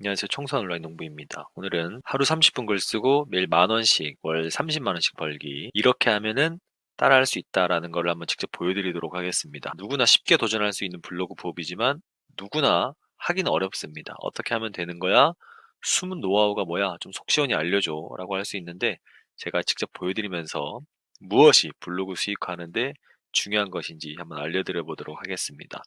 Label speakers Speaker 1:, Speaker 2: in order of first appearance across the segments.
Speaker 1: 안녕하세요. 청소년 온라인 농부입니다. 오늘은 하루 30분 글 쓰고 매일 10,000원씩 월 30만 원씩 벌기. 이렇게 하면은 따라할 수 있다라는 걸 한번 직접 보여드리도록 하겠습니다. 누구나 쉽게 도전할 수 있는 블로그 부업이지만 누구나 하긴 어렵습니다. 어떻게 하면 되는 거야? 숨은 노하우가 뭐야? 좀 속 시원히 알려줘 라고 할 수 있는데 제가 직접 보여드리면서 무엇이 블로그 수익화하는데 중요한 것인지 한번 알려드려 보도록 하겠습니다.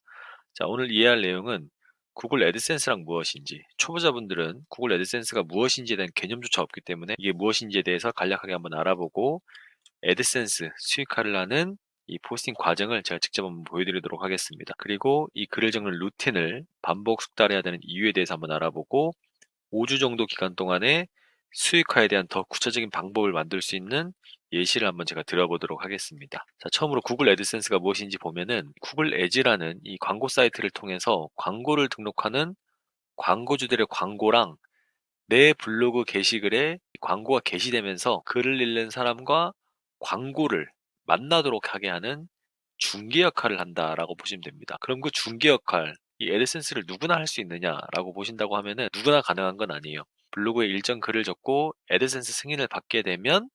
Speaker 1: 자, 오늘 이해할 내용은 구글 애드센스랑 무엇인지, 초보자분들은 구글 애드센스가 무엇인지에 대한 개념조차 없기 때문에 이게 무엇인지에 대해서 간략하게 한번 알아보고 애드센스 수익화를 하는 이 포스팅 과정을 제가 직접 한번 보여드리도록 하겠습니다. 그리고 이 글을 적는 루틴을 반복 숙달해야 되는 이유에 대해서 한번 알아보고 5주 정도 기간 동안에 수익화에 대한 더 구체적인 방법을 만들 수 있는 예시를 한번 제가 들어보도록 하겠습니다. 자, 처음으로 구글 애드센스가 무엇인지 보면은 구글 애지라는 이 광고 사이트를 통해서 광고를 등록하는 광고주들의 광고랑 내 블로그 게시글에 광고가 게시되면서 글을 읽는 사람과 광고를 만나도록 하게 하는 중개 역할을 한다라고 보시면 됩니다. 그럼 그 중개 역할, 이 애드센스를 누구나 할 수 있느냐라고 보신다고 하면은 누구나 가능한 건 아니에요. 블로그에 일정 글을 적고 애드센스 승인을 받게 되면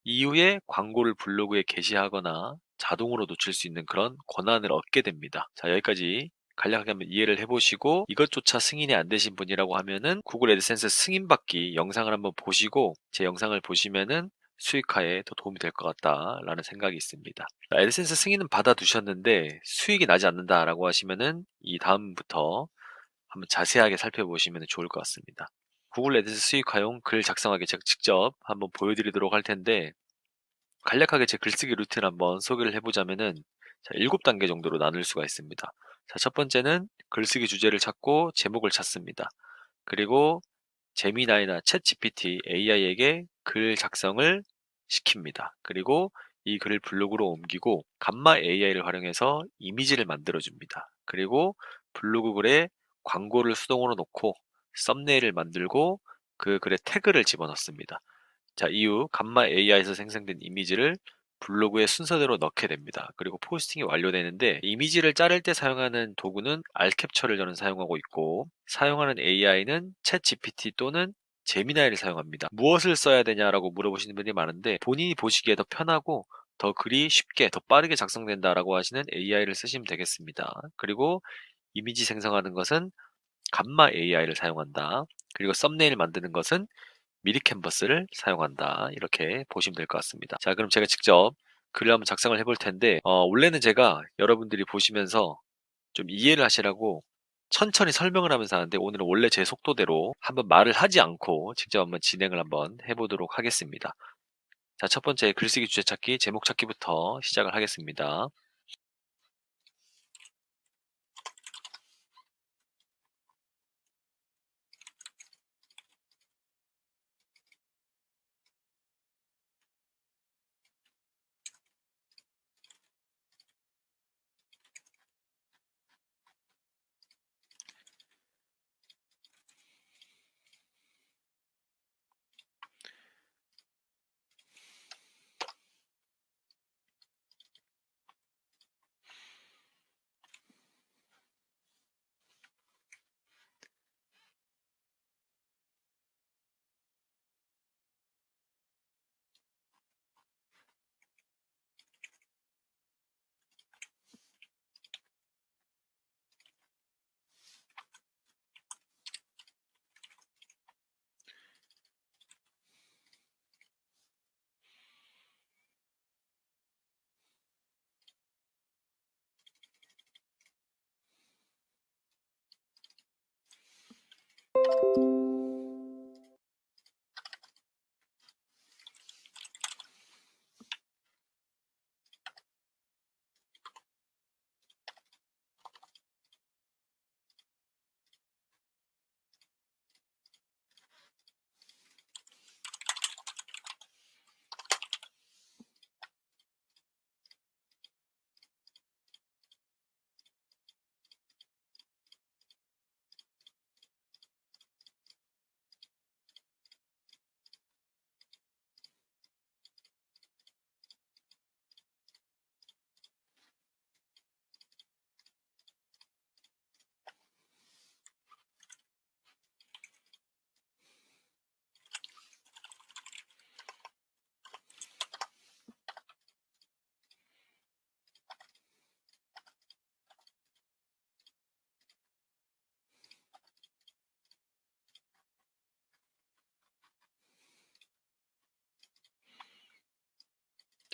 Speaker 1: 이후에 광고를 블로그에 게시하거나 자동으로 놓칠 수 있는 그런 권한을 얻게 됩니다. 자, 여기까지 간략하게 한번 이해를 해보시고 이것조차 승인이 안 되신 분이라고 하면은 구글 애드센스 승인받기 영상을 한번 보시고 제 영상을 보시면은 수익화에 더 도움이 될 것 같다라는 생각이 있습니다. 자, 애드센스 승인은 받아두셨는데 수익이 나지 않는다라고 하시면은 이 다음부터 한번 자세하게 살펴보시면 좋을 것 같습니다. 구글 애드센스 수익화용 글 작성하기 제가 직접 한번 보여드리도록 할 텐데 간략하게 제 글쓰기 루틴 한번 소개를 해보자면은 자, 7단계 정도로 나눌 수가 있습니다. 자, 첫 번째는 글쓰기 주제를 찾고 제목을 찾습니다. 그리고 제미나이나 챗 GPT AI에게 글 작성을 시킵니다. 그리고 이 글을 블로그로 옮기고 감마 AI를 활용해서 이미지를 만들어 줍니다. 그리고 블로그 글에 광고를 수동으로 넣고 썸네일을 만들고 그 글에 태그를 집어넣습니다. 자, 이후 감마 AI에서 생성된 이미지를 블로그에 순서대로 넣게 됩니다. 그리고 포스팅이 완료되는데 이미지를 자를 때 사용하는 도구는 알캡처를 저는 사용하고 있고 사용하는 AI는 챗 GPT 또는 제미나이를 사용합니다. 무엇을 써야 되냐라고 물어보시는 분이 많은데 본인이 보시기에 더 편하고 더 글이 쉽게 더 빠르게 작성된다라고 하시는 AI를 쓰시면 되겠습니다. 그리고 이미지 생성하는 것은 감마 AI를 사용한다. 그리고 썸네일 만드는 것은 미리 캔버스를 사용한다. 이렇게 보시면 될 것 같습니다. 자, 그럼 제가 직접 글을 한번 작성을 해볼 텐데, 원래는 제가 여러분들이 보시면서 좀 이해를 하시라고 천천히 설명을 하면서 하는데, 오늘은 원래 제 속도대로 한번 말을 하지 않고 직접 한번 진행을 한번 해보도록 하겠습니다. 자, 첫 번째 글쓰기 주제 찾기, 제목 찾기부터 시작을 하겠습니다.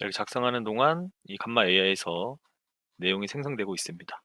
Speaker 1: 이렇게 작성하는 동안 이 감마 AI에서 내용이 생성되고 있습니다.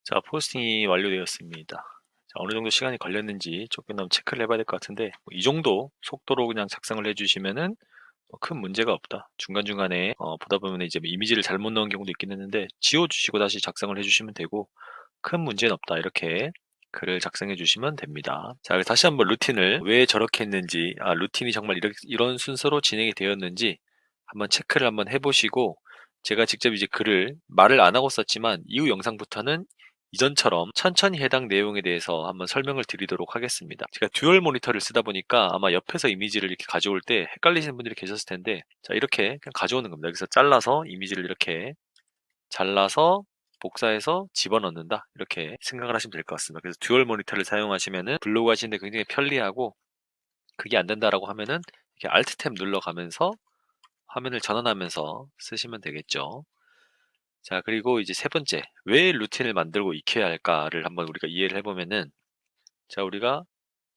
Speaker 1: 자, 포스팅이 완료되었습니다. 자, 어느 정도 시간이 걸렸는지 조금 체크를 해봐야 될 것 같은데, 뭐이 정도 속도로 그냥 작성을 해주시면은 뭐큰 문제가 없다. 중간중간에 보다 보면 이제 뭐 이미지를 잘못 넣은 경우도 있긴 했는데, 지워주시고 다시 작성을 해주시면 되고, 큰 문제는 없다. 이렇게 글을 작성해 주시면 됩니다. 자, 그래서 다시 한번 루틴을 왜 저렇게 했는지, 루틴이 정말 이런 순서로 진행이 되었는지 한번 체크를 한번 해보시고, 제가 직접 이제 글을 말을 안 하고 썼지만 이후 영상부터는 이전처럼 천천히 해당 내용에 대해서 한번 설명을 드리도록 하겠습니다. 제가 듀얼 모니터를 쓰다 보니까 아마 옆에서 이미지를 이렇게 가져올 때 헷갈리시는 분들이 계셨을 텐데, 자, 이렇게 그냥 가져오는 겁니다. 여기서 잘라서 이미지를 이렇게 잘라서 복사해서 집어넣는다, 이렇게 생각을 하시면 될 것 같습니다. 그래서 듀얼 모니터를 사용하시면은 블로그 하시는데 굉장히 편리하고, 그게 안 된다라고 하면은 이렇게 Alt 탭 눌러가면서 화면을 전환하면서 쓰시면 되겠죠. 자, 그리고 이제 세 번째, 왜 루틴을 만들고 익혀야 할까를 한번 우리가 이해를 해보면은, 자, 우리가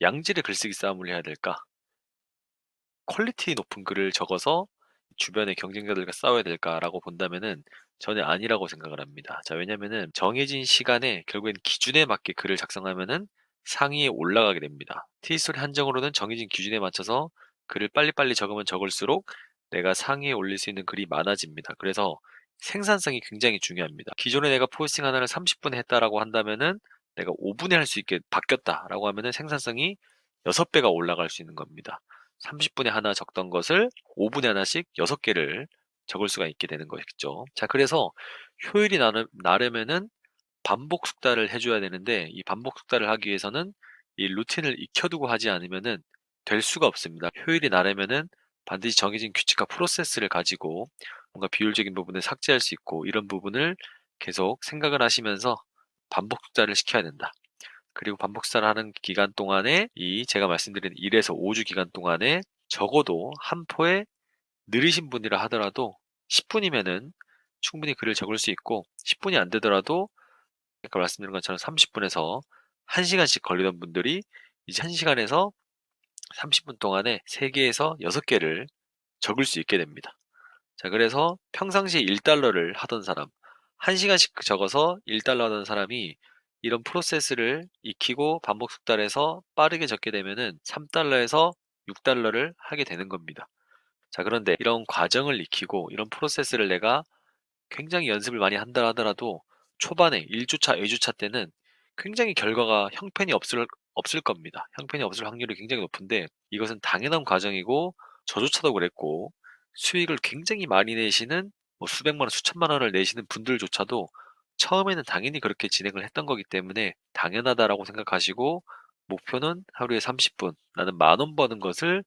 Speaker 1: 양질의 글쓰기 싸움을 해야 될까, 퀄리티 높은 글을 적어서 주변의 경쟁자들과 싸워야 될까라고 본다면은 저는 아니라고 생각을 합니다. 자, 왜냐면은 정해진 시간에 결국엔 기준에 맞게 글을 작성하면은 상위에 올라가게 됩니다. 티스토리 한정으로는 정해진 기준에 맞춰서 글을 빨리빨리 적으면 적을수록 내가 상위에 올릴 수 있는 글이 많아집니다. 그래서 생산성이 굉장히 중요합니다. 기존에 내가 포스팅 하나를 30분에 했다라고 한다면은 내가 5분에 할 수 있게 바뀌었다라고 하면은 생산성이 6배가 올라갈 수 있는 겁니다. 30분에 하나 적던 것을 5분에 하나씩 6개를 적을 수가 있게 되는 것이죠. 자, 그래서 효율이 나려면은 반복 숙달을 해줘야 되는데, 이 반복 숙달을 하기 위해서는 이 루틴을 익혀두고 하지 않으면은 될 수가 없습니다. 효율이 나려면은 반드시 정해진 규칙과 프로세스를 가지고 뭔가 비효율적인 부분을 삭제할 수 있고, 이런 부분을 계속 생각을 하시면서 반복 숙달을 시켜야 된다. 그리고 반복 숙달을 하는 기간 동안에 이 제가 말씀드린 1에서 5주 기간 동안에 적어도 한 포에 느리신 분이라 하더라도 10분이면은 충분히 글을 적을 수 있고, 10분이 안 되더라도 아까 말씀드린 것처럼 30분에서 1시간씩 걸리던 분들이 이제 1시간에서 30분 동안에 3개에서 6개를 적을 수 있게 됩니다. 자, 그래서 평상시에 1달러를 하던 사람, 1시간씩 적어서 1달러 하던 사람이 이런 프로세스를 익히고 반복 숙달해서 빠르게 적게 되면은 3달러에서 6달러를 하게 되는 겁니다. 자, 그런데 이런 과정을 익히고 이런 프로세스를 내가 굉장히 연습을 많이 한다 하더라도 초반에 1주차, 2주차 때는 굉장히 결과가 형편이 없을 겁니다. 형편이 없을 확률이 굉장히 높은데, 이것은 당연한 과정이고 저조차도 그랬고, 수익을 굉장히 많이 내시는 수백만 원, 수천만 원을 내시는 분들조차도 처음에는 당연히 그렇게 진행을 했던 거기 때문에 당연하다라고 생각하시고, 목표는 하루에 30분, 나는 10,000원 버는 것을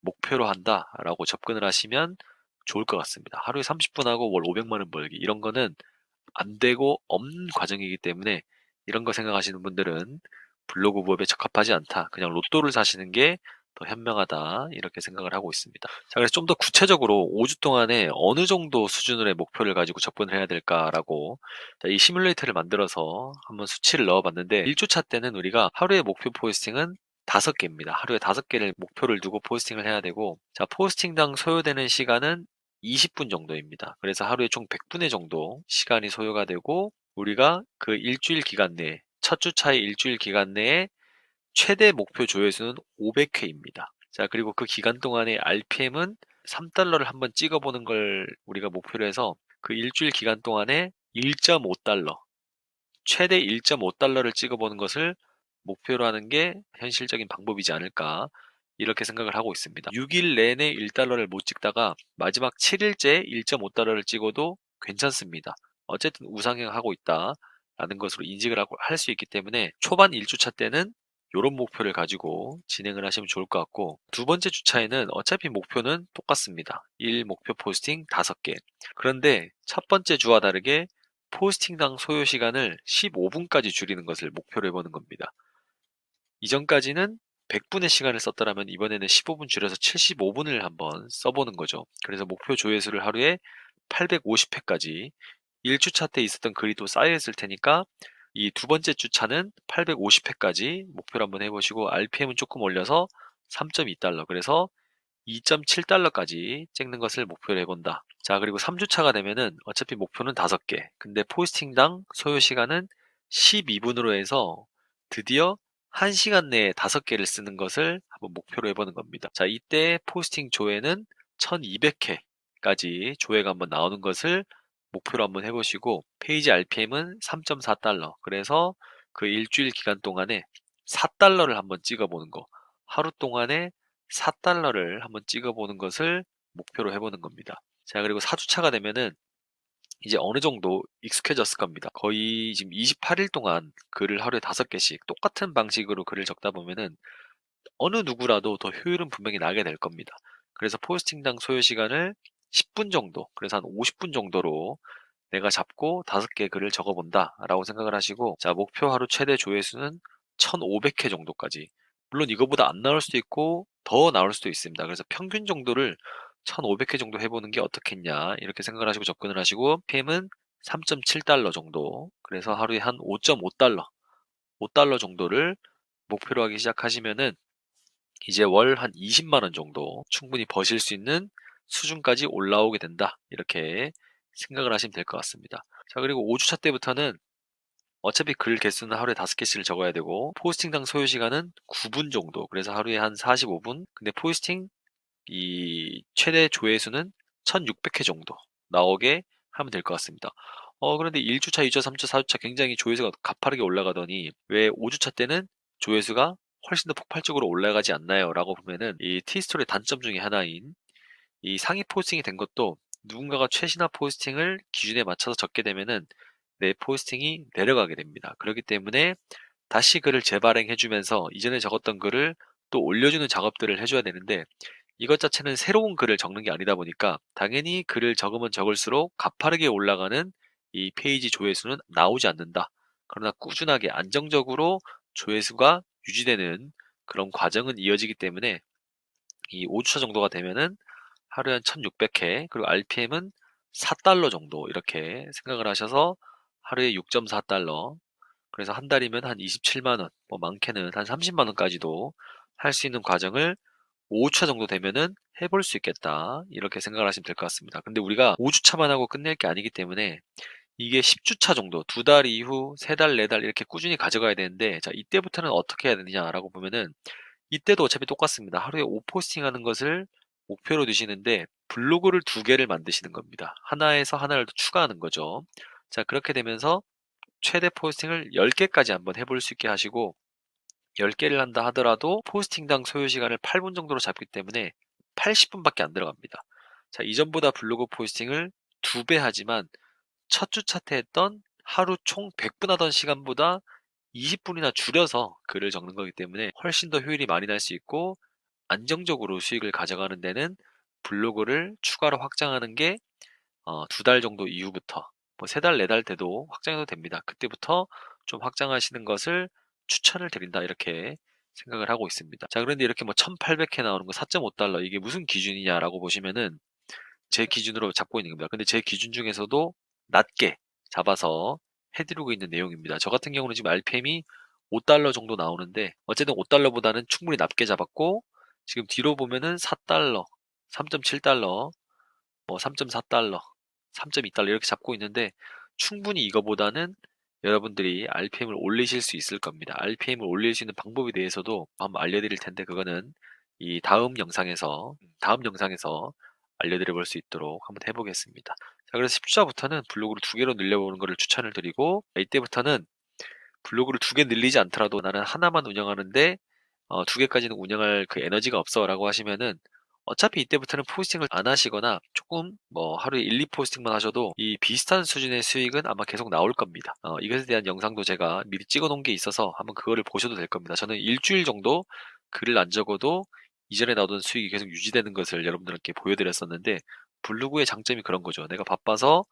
Speaker 1: 목표로 한다라고 접근을 하시면 좋을 것 같습니다. 하루에 30분 하고 월 500만 원 벌기, 이런 거는 안 되고 없는 과정이기 때문에, 이런 거 생각하시는 분들은 블로그 부업에 적합하지 않다, 그냥 로또를 사시는 게 더 현명하다, 이렇게 생각을 하고 있습니다. 자, 그래서 좀 더 구체적으로 5주 동안에 어느 정도 수준의 목표를 가지고 접근을 해야 될까라고, 자, 이 시뮬레이터를 만들어서 한번 수치를 넣어봤는데, 1주차 때는 우리가 하루의 목표 포스팅은 5개입니다. 하루에 5개를 목표를 두고 포스팅을 해야 되고, 자, 포스팅당 소요되는 시간은 20분 정도입니다. 그래서 하루에 총 100분의 정도 시간이 소요가 되고, 우리가 그 일주일 기간 내에, 첫 주차의 일주일 기간 내에 최대 목표 조회수는 500회입니다. 자, 그리고 그 기간 동안의 RPM은 3달러를 한번 찍어보는 걸 우리가 목표로 해서 그 일주일 기간 동안에 1.5달러, 최대 1.5달러를 찍어보는 것을 목표로 하는 게 현실적인 방법이지 않을까, 이렇게 생각을 하고 있습니다. 6일 내내 1달러를 못 찍다가 마지막 7일째 1.5달러를 찍어도 괜찮습니다. 어쨌든 우상향하고 있다라는 것으로 인식을 할 수 있기 때문에 초반 1주차 때는 이런 목표를 가지고 진행을 하시면 좋을 것 같고, 두 번째 주차에는 어차피 목표는 똑같습니다. 1 목표 포스팅 5개. 그런데 첫 번째 주와 다르게 포스팅당 소요 시간을 15분까지 줄이는 것을 목표로 해보는 겁니다. 이전까지는 100분의 시간을 썼더라면 이번에는 15분 줄여서 75분을 한번 써보는 거죠. 그래서 목표 조회수를 하루에 850회까지, 1주차 때 있었던 글이 또 쌓여있을 테니까 이 두 번째 주차는 850회까지 목표를 한번 해보시고, RPM은 조금 올려서 3.2달러, 그래서 2.7달러까지 찍는 것을 목표로 해본다. 자, 그리고 3주차가 되면은 어차피 목표는 5개. 근데 포스팅당 소요 시간은 12분으로 해서 드디어 1시간 내에 5개를 쓰는 것을 한번 목표로 해보는 겁니다. 자, 이때 포스팅 조회는 1200회까지 조회가 한번 나오는 것을 목표로 한번 해보시고, 페이지 RPM은 3.4달러. 그래서 그 일주일 기간 동안에 4달러를 한번 찍어보는 거. 하루 동안에 4달러를 한번 찍어보는 것을 목표로 해보는 겁니다. 자, 그리고 4주차가 되면은 이제 어느 정도 익숙해졌을 겁니다. 거의 지금 28일 동안 글을 하루에 5개씩 똑같은 방식으로 글을 적다 보면은 어느 누구라도 더 효율은 분명히 나게 될 겁니다. 그래서 포스팅당 소요 시간을 10분 정도, 그래서 한 50분 정도로 내가 잡고 5개 글을 적어본다 라고 생각을 하시고, 자, 목표 하루 최대 조회수는 1500회 정도까지, 물론 이거보다 안 나올 수도 있고 더 나올 수도 있습니다. 그래서 평균 정도를 1500회 정도 해보는 게 어떻겠냐, 이렇게 생각을 하시고 접근을 하시고, PM은 3.7달러 정도, 그래서 하루에 한 5.5달러, 5달러 정도를 목표로 하기 시작하시면은 이제 월 한 20만 원 정도 충분히 버실 수 있는 수준까지 올라오게 된다, 이렇게 생각을 하시면 될 것 같습니다. 자, 그리고 5주차 때부터는 어차피 글 개수는 하루에 5개씩을 적어야 되고, 포스팅당 소요 시간은 9분 정도, 그래서 하루에 한 45분. 근데 포스팅 이 최대 조회수는 1600회 정도 나오게 하면 될 것 같습니다. 그런데 1 주차, 2 주차, 3 주차, 4 주차 굉장히 조회수가 가파르게 올라가더니 왜 5 주차 때는 조회수가 훨씬 더 폭발적으로 올라가지 않나요?"라고 보면은 이 티스토리의 단점 중에 하나인 이 상위 포스팅이 된 것도 누군가가 최신화 포스팅을 기준에 맞춰서 적게 되면은 내 포스팅이 내려가게 됩니다. 그렇기 때문에 다시 글을 재발행해 주면서 이전에 적었던 글을 또 올려주는 작업들을 해줘야 되는데 이것 자체는 새로운 글을 적는 게 아니다 보니까 당연히 글을 적으면 적을수록 가파르게 올라가는 이 페이지 조회수는 나오지 않는다. 그러나 꾸준하게 안정적으로 조회수가 유지되는 그런 과정은 이어지기 때문에 이 5주차 정도가 되면은 하루에 한 1600회, 그리고 RPM은 4달러 정도 이렇게 생각을 하셔서 하루에 6.4달러, 그래서 한 달이면 한 27만 원, 뭐 많게는 한 30만 원까지도 할 수 있는 과정을 5주차 정도 되면은 해볼 수 있겠다. 이렇게 생각을 하시면 될 것 같습니다. 근데 우리가 5주차만 하고 끝낼 게 아니기 때문에 이게 10주차 정도, 2달 이후, 3달, 4달 이렇게 꾸준히 가져가야 되는데, 자, 이때부터는 어떻게 해야 되느냐라고 보면은 이때도 어차피 똑같습니다. 하루에 5포스팅 하는 것을 목표로 두시는데 블로그를 2개를 만드시는 겁니다. 하나에서 하나를 더 추가하는 거죠. 자, 그렇게 되면서 최대 포스팅을 10개까지 한번 해볼 수 있게 하시고 10개를 한다 하더라도 포스팅당 소요 시간을 8분 정도로 잡기 때문에 80분밖에 안 들어갑니다. 자, 이전보다 블로그 포스팅을 2배 하지만 첫 주차 때 했던 하루 총 100분 하던 시간보다 20분이나 줄여서 글을 적는 거기 때문에 훨씬 더 효율이 많이 날 수 있고 안정적으로 수익을 가져가는 데는 블로그를 추가로 확장하는 게 2달 정도 이후부터 뭐 3달, 4달 돼도 확장해도 됩니다. 그때부터 좀 확장하시는 것을 추천을 드린다 이렇게 생각을 하고 있습니다. 자, 그런데 이렇게 뭐 1800회 나오는 거 4.5달러 이게 무슨 기준이냐라고 보시면은 제 기준으로 잡고 있는 겁니다. 근데 제 기준 중에서도 낮게 잡아서 해드리고 있는 내용입니다. 저 같은 경우는 지금 RPM이 5달러 정도 나오는데 어쨌든 5달러보다는 충분히 낮게 잡았고 지금 뒤로 보면은 4달러, 3.7달러, 뭐 3.4달러, 3.2달러 이렇게 잡고 있는데 충분히 이거보다는 여러분들이 RPM을 올리실 수 있을 겁니다. RPM을 올릴 수 있는 방법에 대해서도 한번 알려드릴 텐데 그거는 이 다음 영상에서 알려드려 볼 수 있도록 한번 해보겠습니다. 자, 그래서 10주차부터는 블로그를 2개로 늘려보는 것을 추천을 드리고 이때부터는 블로그를 2개 늘리지 않더라도 나는 하나만 운영하는데 2개까지는 운영할 그 에너지가 없어 라고 하시면은 어차피 이때부터는 포스팅을 안 하시거나 조금 뭐 하루에 1, 2포스팅만 하셔도 이 비슷한 수준의 수익은 아마 계속 나올 겁니다. 이것에 대한 영상도 제가 미리 찍어 놓은 게 있어서 한번 그거를 보셔도 될 겁니다. 저는 일주일 정도 글을 안 적어도 이전에 나오던 수익이 계속 유지되는 것을 여러분들께 보여드렸었는데 블로그의 장점이 그런 거죠. 내가 바빠서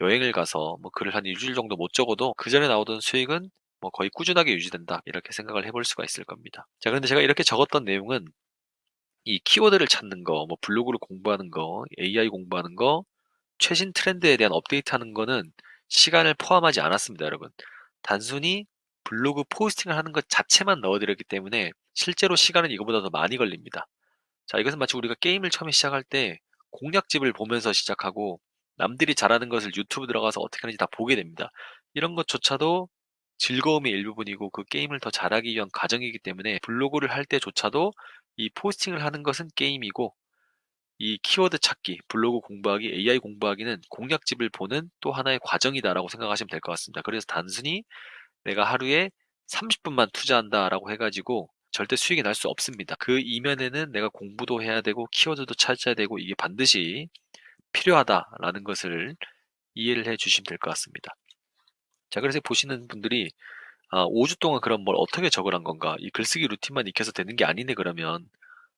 Speaker 1: 여행을 가서 뭐 글을 한 일주일 정도 못 적어도 그 전에 나오던 수익은 뭐 거의 꾸준하게 유지된다 이렇게 생각을 해볼 수가 있을 겁니다. 자, 그런데 제가 이렇게 적었던 내용은 이 키워드를 찾는 거, 뭐 블로그를 공부하는 거, AI 공부하는 거, 최신 트렌드에 대한 업데이트하는 거는 시간을 포함하지 않았습니다, 여러분. 단순히 블로그 포스팅을 하는 것 자체만 넣어드렸기 때문에 실제로 시간은 이거보다 더 많이 걸립니다. 자, 이것은 마치 우리가 게임을 처음에 시작할 때 공략집을 보면서 시작하고 남들이 잘하는 것을 유튜브 들어가서 어떻게 하는지 다 보게 됩니다. 이런 것조차도 즐거움의 일부분이고 그 게임을 더 잘하기 위한 과정이기 때문에 블로그를 할 때조차도 이 포스팅을 하는 것은 게임이고 이 키워드 찾기, 블로그 공부하기, AI 공부하기는 공략집을 보는 또 하나의 과정이다라고 생각하시면 될 것 같습니다. 그래서 단순히 내가 하루에 30분만 투자한다라고 해가지고 절대 수익이 날 수 없습니다. 그 이면에는 내가 공부도 해야 되고 키워드도 찾아야 되고 이게 반드시 필요하다라는 것을 이해를 해 주시면 될 것 같습니다. 자, 그래서 보시는 분들이 5주 동안 그럼 뭘 어떻게 적으란 건가? 이 글쓰기 루틴만 익혀서 되는 게 아니네 그러면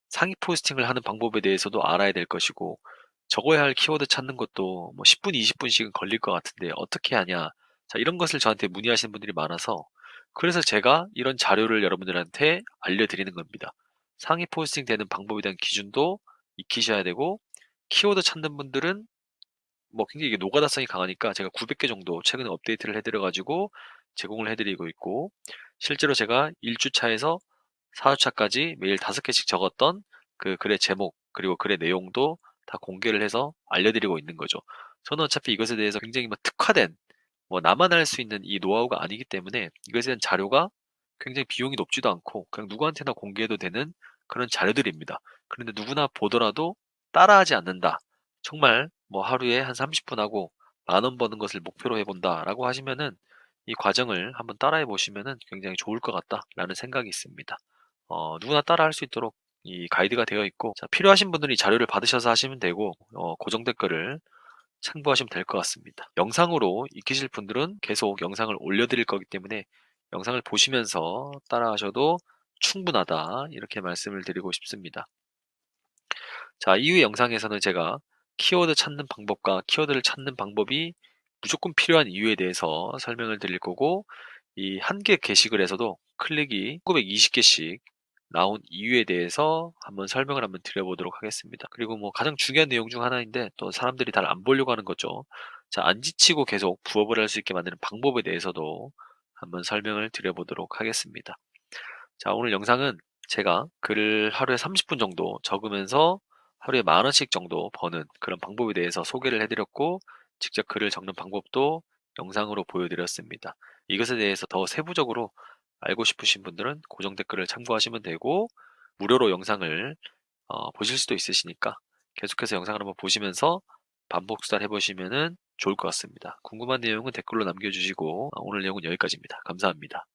Speaker 1: 상위 포스팅을 하는 방법에 대해서도 알아야 될 것이고 적어야 할 키워드 찾는 것도 뭐 10분, 20분씩은 걸릴 것 같은데 어떻게 하냐? 자, 이런 것을 저한테 문의하시는 분들이 많아서 그래서 제가 이런 자료를 여러분들한테 알려드리는 겁니다. 상위 포스팅 되는 방법에 대한 기준도 익히셔야 되고 키워드 찾는 분들은 뭐 굉장히 이게 노가다성이 강하니까 제가 900개 정도 최근에 업데이트를 해드려가지고 제공을 해드리고 있고 실제로 제가 1주차에서 4주차까지 매일 5개씩 적었던 그 글의 제목 그리고 글의 내용도 다 공개를 해서 알려드리고 있는 거죠. 저는 어차피 이것에 대해서 굉장히 뭐 특화된 뭐 나만 할 수 있는 이 노하우가 아니기 때문에 이것에 대한 자료가 굉장히 비용이 높지도 않고 그냥 누구한테나 공개해도 되는 그런 자료들입니다. 그런데 누구나 보더라도 따라하지 않는다. 정말 뭐 하루에 한 30분 하고 만 원 버는 것을 목표로 해본다라고 하시면은 이 과정을 한번 따라해 보시면은 굉장히 좋을 것 같다라는 생각이 있습니다. 누구나 따라할 수 있도록 이 가이드가 되어 있고, 자, 필요하신 분들이 자료를 받으셔서 하시면 되고, 고정 댓글을 참고하시면 될 것 같습니다. 영상으로 익히실 분들은 계속 영상을 올려드릴 거기 때문에 영상을 보시면서 따라하셔도 충분하다, 이렇게 말씀을 드리고 싶습니다. 자, 이후의 영상에서는 제가 키워드 찾는 방법과 키워드를 찾는 방법이 무조건 필요한 이유에 대해서 설명을 드릴 거고, 이 한 개 게시글에서도 클릭이 920개씩 나온 이유에 대해서 한번 설명을 한번 드려보도록 하겠습니다. 그리고 뭐 가장 중요한 내용 중 하나인데 또 사람들이 잘 안 보려고 하는 거죠. 자, 안 지치고 계속 부업을 할 수 있게 만드는 방법에 대해서도 한번 설명을 드려보도록 하겠습니다. 자, 오늘 영상은 제가 글을 하루에 30분 정도 적으면서 하루에 만 원씩 정도 버는 그런 방법에 대해서 소개를 해드렸고, 직접 글을 적는 방법도 영상으로 보여드렸습니다. 이것에 대해서 더 세부적으로 알고 싶으신 분들은 고정 댓글을 참고하시면 되고, 무료로 영상을 보실 수도 있으시니까 계속해서 영상을 한번 보시면서 반복 수단 해보시면 좋을 것 같습니다. 궁금한 내용은 댓글로 남겨주시고, 오늘 내용은 여기까지입니다. 감사합니다.